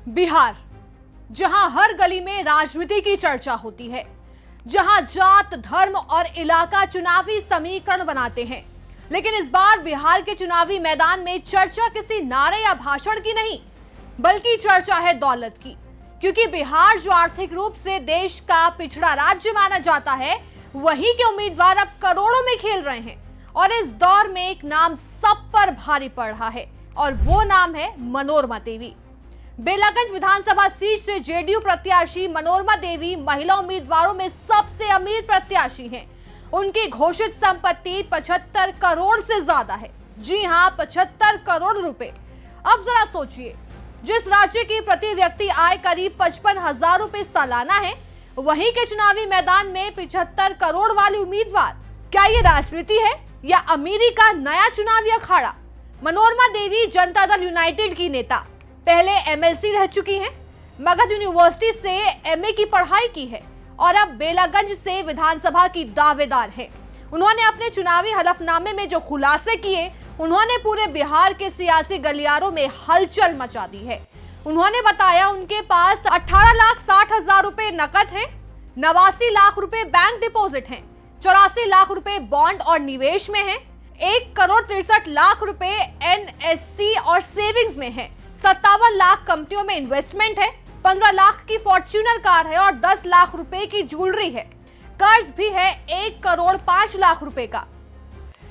बिहार, जहां हर गली में राजनीति की चर्चा होती है, जहां जात, धर्म और इलाका चुनावी समीकरण बनाते हैं, लेकिन इस बार बिहार के चुनावी मैदान में चर्चा किसी नारे या भाषण की नहीं, बल्कि चर्चा है दौलत की। क्योंकि बिहार जो आर्थिक रूप से देश का पिछड़ा राज्य माना जाता है, वहीं के उम्मीदवार अब करोड़ों में खेल रहे हैं। और इस दौर में एक नाम सब पर भारी पड़ रहा है, और वो नाम है मनोरमा देवी। बेलागंज विधानसभा सीट से जेडीयू प्रत्याशी मनोरमा देवी महिला उम्मीदवारों में सबसे अमीर प्रत्याशी हैं। उनकी घोषित संपत्ति 75 करोड़ से ज्यादा है। जी हां, 75 करोड़ रुपए। अब जरा सोचिए, जिस राज्य की प्रति व्यक्ति आय करीब 55,000 रुपए सालाना है, वहीं के चुनावी मैदान में 75 करोड़ वाले उम्मीदवार। क्या ये राजनीति है या अमीरी का नया चुनावी अखाड़ा? मनोरमा देवी जनता दल यूनाइटेड की नेता, पहले एमएलसी रह चुकी हैं, मगध यूनिवर्सिटी से एमए की पढ़ाई की है और अब बेलागंज से विधानसभा की दावेदार है। उन्होंने अपने चुनावी हलफनामे में जो खुलासे किए, उन्होंने पूरे बिहार के सियासी गलियारों में हलचल मचा दी है। उन्होंने बताया उनके पास 18,60,000 रुपए नकद हैं, 89 लाख रुपए बैंक डिपॉजिट हैं, 84 लाख रुपए बॉन्ड और निवेश में हैं, 1 करोड़ 63 लाख रुपए एनएससी और सेविंग्स में है, 57 लाख कंपनियों में इन्वेस्टमेंट है, 15 लाख की फॉर्च्यूनर कार है और 10 लाख रुपए की ज्वेलरी है। कर्ज भी है 1 करोड़ 5 लाख रुपए का।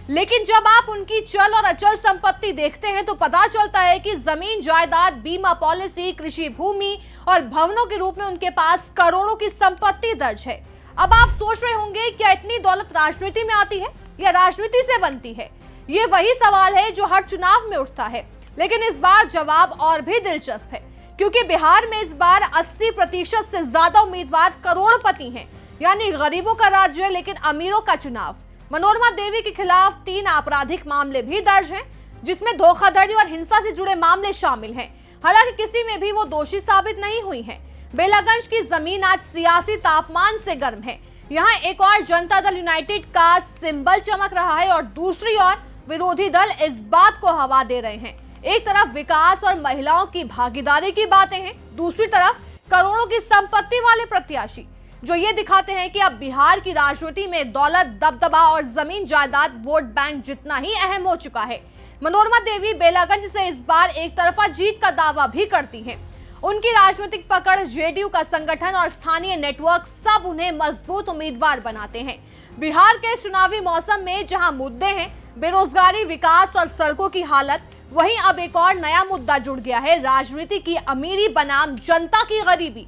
लेकिन जब आप उनकी चल और अचल संपत्ति देखते हैं तो पता चलता है कि जमीन, जायदाद, बीमा पॉलिसी, कृषि भूमि और भवनों के रूप में उनके पास करोड़ों की संपत्ति दर्ज है। अब आप सोच रहे होंगे, क्या इतनी दौलत राजनीति में आती है या राजनीति से बनती है? ये वही सवाल है जो हर चुनाव में उठता है, लेकिन इस बार जवाब और भी दिलचस्प है, क्योंकि बिहार में इस बार 80% से ज्यादा उम्मीदवार करोड़पति हैं, यानी गरीबों का राज्य लेकिन अमीरों का चुनाव। मनोरमा देवी के खिलाफ 3 आपराधिक मामले भी दर्ज हैं, जिसमें धोखाधड़ी और हिंसा से जुड़े मामले शामिल हैं। हालांकि किसी में भी वो दोषी साबित नहीं हुई हैं। बेलागंज की जमीन आज सियासी तापमान से गर्म है। यहाँ एक और जनता दल यूनाइटेड का सिंबल चमक रहा है और दूसरी ओर विरोधी दल इस बात को हवा दे रहे हैं। एक तरफ विकास और महिलाओं की भागीदारी की बातें हैं, दूसरी तरफ करोड़ों की संपत्ति वाले प्रत्याशी जो ये दिखाते हैं कि अब बिहार की राजनीति में दौलत, दबदबा और जमीन जायदाद वोट बैंक जितना ही अहम हो चुका है। मनोरमा देवी बेलागंज से इस बार एक तरफा जीत का दावा भी करती हैं। उनकी राजनीतिक पकड़, जेडीयू का संगठन और स्थानीय नेटवर्क सब उन्हें मजबूत उम्मीदवार बनाते हैं। बिहार के चुनावी मौसम में जहां मुद्दे हैं बेरोजगारी, विकास और सड़कों की हालत, वहीं अब एक और नया मुद्दा जुड़ गया है, राजनीति की अमीरी बनाम जनता की गरीबी।